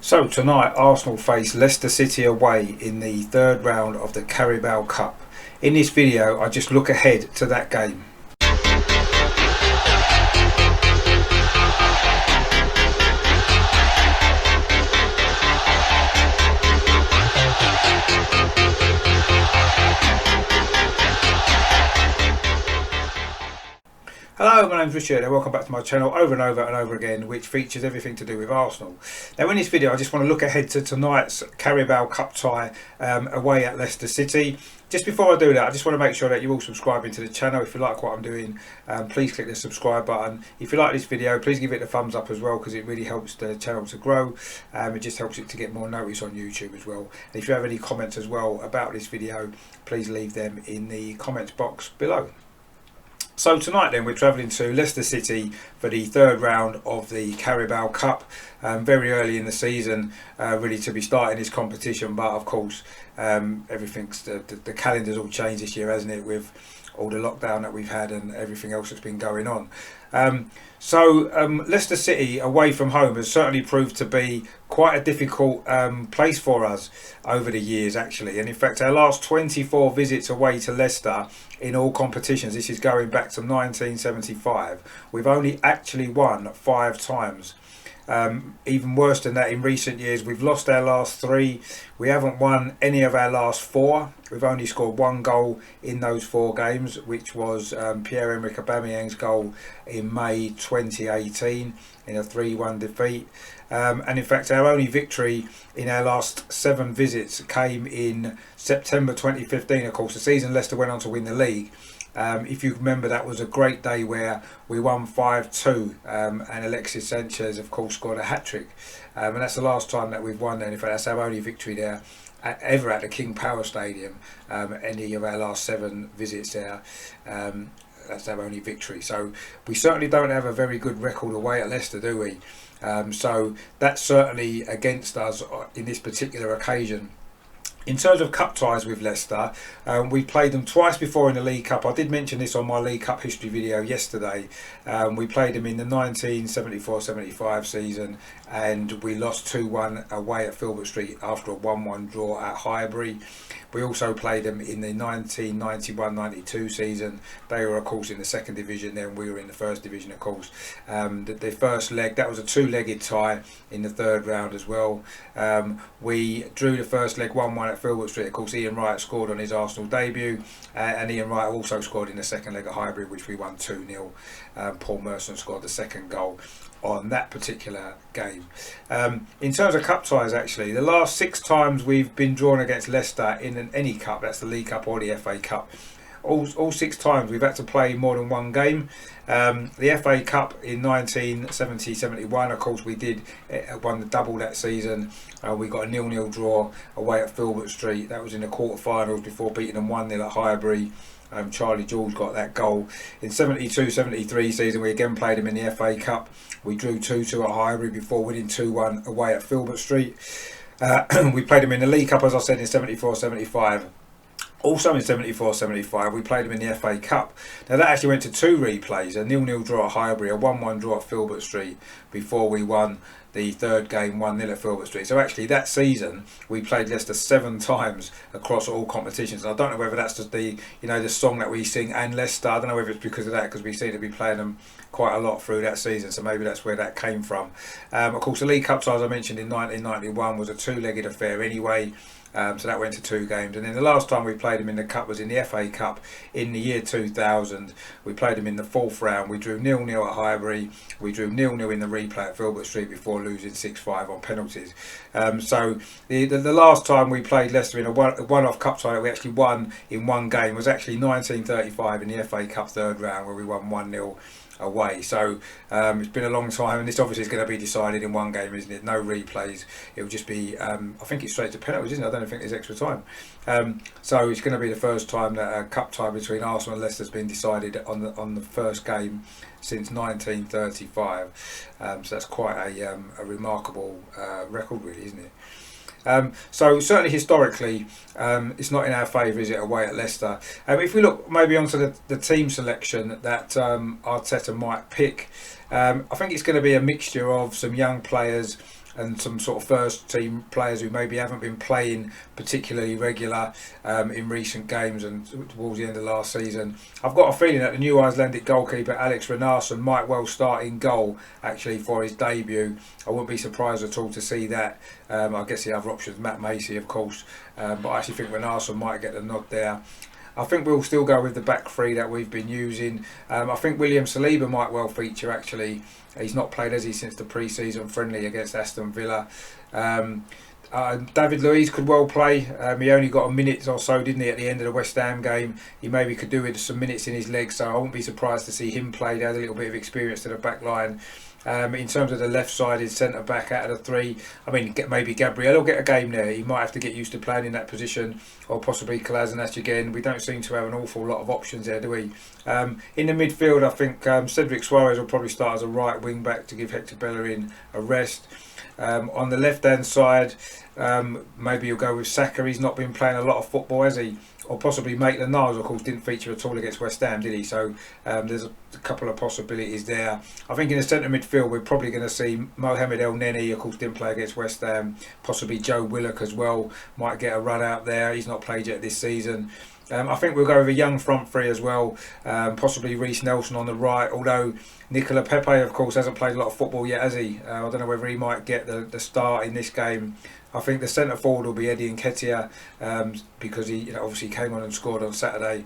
So tonight Arsenal face Leicester City away in the third round of the Caraboa Cup. In this video I just look ahead to that game. Hello, my name's Richard and welcome back to my channel over and over again, which features everything to do with Arsenal. Now in this video I just want to look ahead to tonight's Caraboa Cup tie away at Leicester City. Just before I do that, I just want to make sure that you're all subscribing to the channel. If you like what I'm doing, please click the subscribe button. If you like this video, please give it a thumbs up as well, because it really helps the channel to grow. It just helps it to get more notice on YouTube as well. And if you have any comments as well about this video, please leave them in the comments box below. So tonight then we're travelling to Leicester City for the third round of the Caraboa Cup. Very early in the season, really to be starting this competition, but of course everything's the calendar's all changed this year, hasn't it, with all the lockdown that we've had and everything else that's been going on. Leicester City away from home has certainly proved to be quite a difficult place for us over the years actually, and in fact our last 24 visits away to Leicester in all competitions, this is going back to 1975, we've only actually won 5 times. Even worse than that, in recent years we've lost our last 3, we haven't won any of our last 4, we've only scored 1 goal in those 4 games, which was Pierre-Emerick Aubameyang's goal in May 2018 in a 3-1 defeat, and in fact our only victory in our last 7 visits came in September 2015. Of course the season Leicester went on to win the league. If you remember, that was a great day where we won 5-2 and Alexis Sanchez of course scored a hat-trick, and that's the last time that we've won there. In fact that's our only victory there ever at the King Power Stadium, any of our last 7 visits there. That's our only victory, so we certainly don't have a very good record away at Leicester, do we? So that's certainly against us in this particular occasion. In terms of cup ties with Leicester, we played them twice before in the League Cup. I did mention this on my League Cup history video yesterday. We played them in the 1974-75 season and we lost 2-1 away at Filbert Street after a 1-1 draw at Highbury. We also played them in the 1991-92 season. They were of course in the second division, then we were in the first division of course. The first leg, that was a 2-legged tie in the third round as well. We drew the first leg 1-1 at Filbert Street. Of course Ian Wright scored on his Arsenal debut, and Ian Wright also scored in the second leg at Highbury, which we won 2-0. Paul Merson scored the second goal on that particular game. In terms of cup ties actually, the last 6 times we've been drawn against Leicester in any cup, that's the League Cup or the FA Cup, all 6 times we've had to play more than 1 game. The FA Cup in 1970-71, of course we did won the double that season. We got a 0-0 draw away at Filbert Street. That was in the quarter-finals before beating them 1-0 at Highbury. Charlie George got that goal. In 72-73 season we again played them in the FA Cup. We drew 2-2 at Highbury before winning 2-1 away at Filbert Street. We played them in the League Cup, as I said, in 74-75. Also in 74-75 we played them in the FA Cup. Now that actually went to 2 replays, a 0-0 draw at Highbury, a 1-1 draw at Filbert Street before we won the third game 1-0 at Filbert Street. So actually that season we played Leicester 7 times across all competitions. I don't know whether that's just the the song that we sing and Leicester. I don't know whether it's because of that, because we seem to be playing them quite a lot through that season, so maybe that's where that came from. Of course the League Cup tie, as I mentioned, in 1991 was a 2-legged affair anyway. So that went to 2 games, and then the last time we played them in the cup was in the FA Cup in the year 2000. We played them in the 4th round. We drew 0-0 at Highbury. We drew 0-0 in the replay at Filbert Street before losing 6-5 on penalties. So the last time we played Leicester in a one-off cup tie that we actually won in 1 game was actually 1935 in the FA Cup third round, where we won 1-0 away. So it's been a long time, and this obviously is going to be decided in 1 game, isn't it? No replays. It will just be I think it's straight to penalties, isn't it? I don't think there's extra time. So it's going to be the first time that a cup tie between Arsenal and Leicester has been decided on the first game since 1935. So that's quite a remarkable record, really, isn't it? So certainly historically it's not in our favour, is it, away at Leicester. If we look maybe onto the team selection that Arteta might pick, I think it's going to be a mixture of some young players and some sort of first team players who maybe haven't been playing particularly regular in recent games and towards the end of last season. I've got a feeling that the new Icelandic goalkeeper Alex Runarsson might well start in goal actually for his debut. I wouldn't be surprised at all to see that. I guess the other options, Matt Macey of course, but I actually think Runarsson might get the nod there. I think we'll still go with the back three that we've been using. I think William Saliba might well feature actually. He's not played, has he, since the pre-season friendly against Aston Villa. David Luiz could well play. He only got a minute or so, didn't he, at the end of the West Ham game. He maybe could do with some minutes in his legs, so I wouldn't be surprised to see him play. He had a little bit of experience to the back line. In terms of the left-sided centre-back out of the three, I mean, maybe Gabriel will get a game there. He might have to get used to playing in that position, or possibly Kolasinac again. We don't seem to have an awful lot of options there, do we? In the midfield, I think Cedric Suarez will probably start as a right wing-back to give Hector Bellerin a rest. On the left-hand side, maybe you'll go with Saka. He's not been playing a lot of football, has he? Or possibly Maitland-Niles, of course, didn't feature at all against West Ham, did he? So there's a couple of possibilities there. I think in the centre midfield, we're probably going to see Mohamed El Neni, of course, didn't play against West Ham. Possibly Joe Willock as well, might get a run out there. He's not played yet this season. I think we'll go with a young front three as well, possibly Reece Nelson on the right, although Nicola Pepe, of course, hasn't played a lot of football yet, has he? I don't know whether he might get the start in this game. I think the centre forward will be Eddie Nketiah, because he obviously came on and scored on Saturday.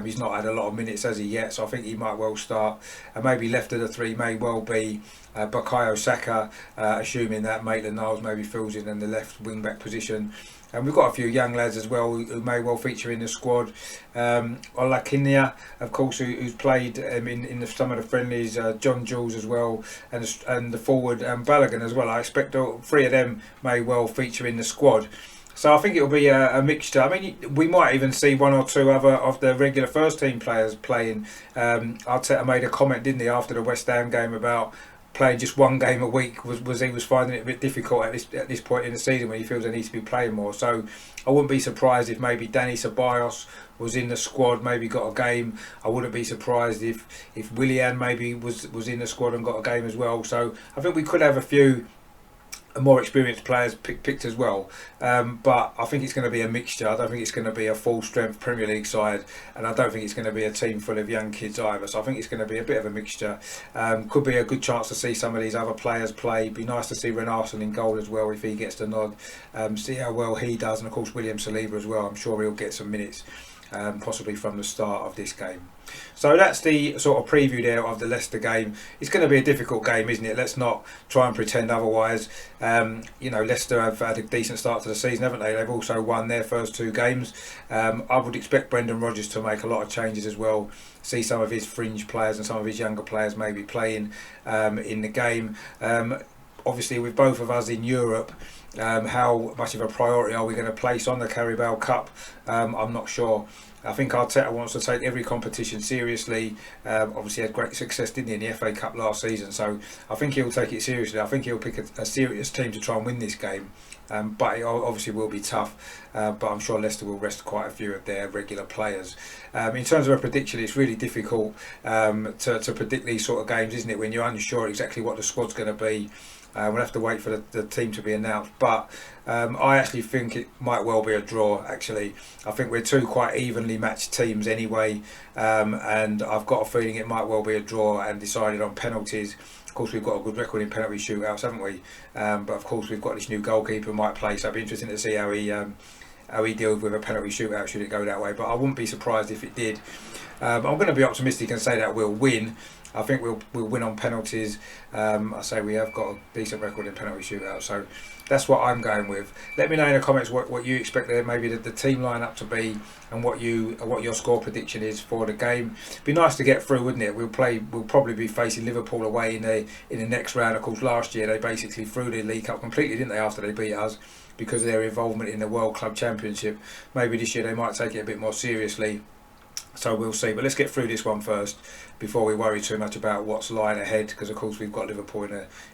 He's not had a lot of minutes, has he, yet, so I think he might well start. And maybe left of the three may well be Bukayo Saka, assuming that Maitland-Niles maybe fills in the left wing-back position. And we've got a few young lads as well who may well feature in the squad. Olakinia, of course, who's played in some of the friendlies. John Jules as well, and the forward Balogun as well. I expect all three of them may well feature in the squad. So I think it'll be a mixture. I mean, we might even see one or two other of the regular first team players playing. Arteta made a comment, didn't he, after the West Ham game about playing just one game a week. He was finding it a bit difficult at this point in the season when he feels he needs to be playing more. So I wouldn't be surprised if maybe Dani Ceballos was in the squad, maybe got a game. I wouldn't be surprised if Willian maybe was in the squad and got a game as well. So I think we could have a few more experienced players picked as well, but I think it's going to be a mixture. I don't think it's going to be a full strength Premier League side, and I don't think it's going to be a team full of young kids either, so I think it's going to be a bit of a mixture. Could be a good chance to see some of these other players play. Be nice to see Runarsson in goal as well if he gets the nod, see how well he does, and of course William Saliba as well. I'm sure he'll get some minutes, possibly from the start of this game. So that's the sort of preview there of the Leicester game. It's going to be a difficult game, isn't it? Let's not try and pretend otherwise. Leicester have had a decent start to the season, haven't they? They've also won their first two games. I would expect Brendan Rodgers to make a lot of changes as well. See some of his fringe players and some of his younger players maybe playing in the game. Obviously, with both of us in Europe, how much of a priority are we going to place on the Caraboa Cup? I'm not sure. I think Arteta wants to take every competition seriously. Obviously had great success, didn't he, in the FA Cup last season, so I think he'll take it seriously. I think he'll pick a serious team to try and win this game, but it obviously will be tough, but I'm sure Leicester will rest quite a few of their regular players. In terms of a prediction, it's really difficult to predict these sort of games, isn't it, when you're unsure exactly what the squad's going to be. We'll have to wait for the team to be announced, but I actually think it might well be a draw. Actually, I think we're two quite evenly matched teams anyway, and I've got a feeling it might well be a draw and decided on penalties. Of course, we've got a good record in penalty shootouts, haven't we? But of course, we've got this new goalkeeper who might play, so it'll be interesting to see how he deals with a penalty shootout should it go that way. But I wouldn't be surprised if it did. I'm going to be optimistic and say that we'll win. I think we'll win on penalties. I say we have got a decent record in penalty shootouts, so that's what I'm going with. Let me know in the comments what you expect there, maybe the team lineup to be, and what your score prediction is for the game. It'd be nice to get through, wouldn't it? We'll probably be facing Liverpool away in the next round. Of course, last year they basically threw the League Cup completely, didn't they? After they beat us because of their involvement in the World Club Championship. Maybe this year they might take it a bit more seriously. So we'll see, but let's get through this one first before we worry too much about what's lying ahead, because of course we've got Liverpool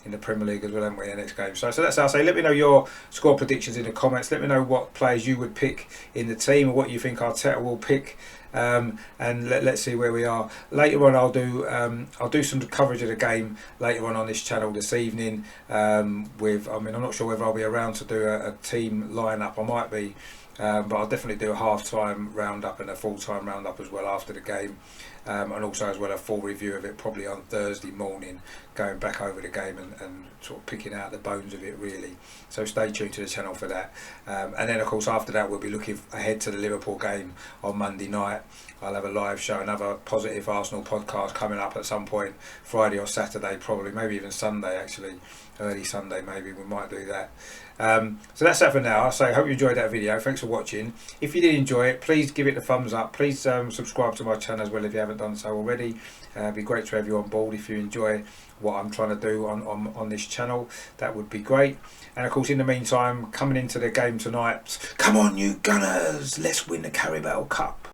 in the Premier League as well, haven't we, in the next game. So that's how I say. Let me know your score predictions in the comments. Let me know what players you would pick in the team, or what you think Arteta will pick. and let's see where we are. Later on, I'll do some coverage of the game later on this channel this evening. I'm not sure whether I'll be around to do a team lineup. I might be. But I'll definitely do a half-time roundup and a full-time roundup as well after the game, and also as well a full review of it probably on Thursday morning, going back over the game and sort of picking out the bones of it really. So stay tuned to the channel for that, and then of course after that we'll be looking ahead to the Liverpool game on Monday night. I'll have a live show, another Positive Arsenal podcast coming up at some point, Friday or Saturday probably, maybe even Sunday actually, early Sunday maybe, we might do that. So that's that for now. I hope you enjoyed that video. Thanks for watching. If you did enjoy it, please give it a thumbs up. Please subscribe to my channel as well if you haven't done so already. It'd be great to have you on board if you enjoy what I'm trying to do on this channel. That would be great. And of course, in the meantime, coming into the game tonight, come on you Gunners, let's win the Caraboa Cup.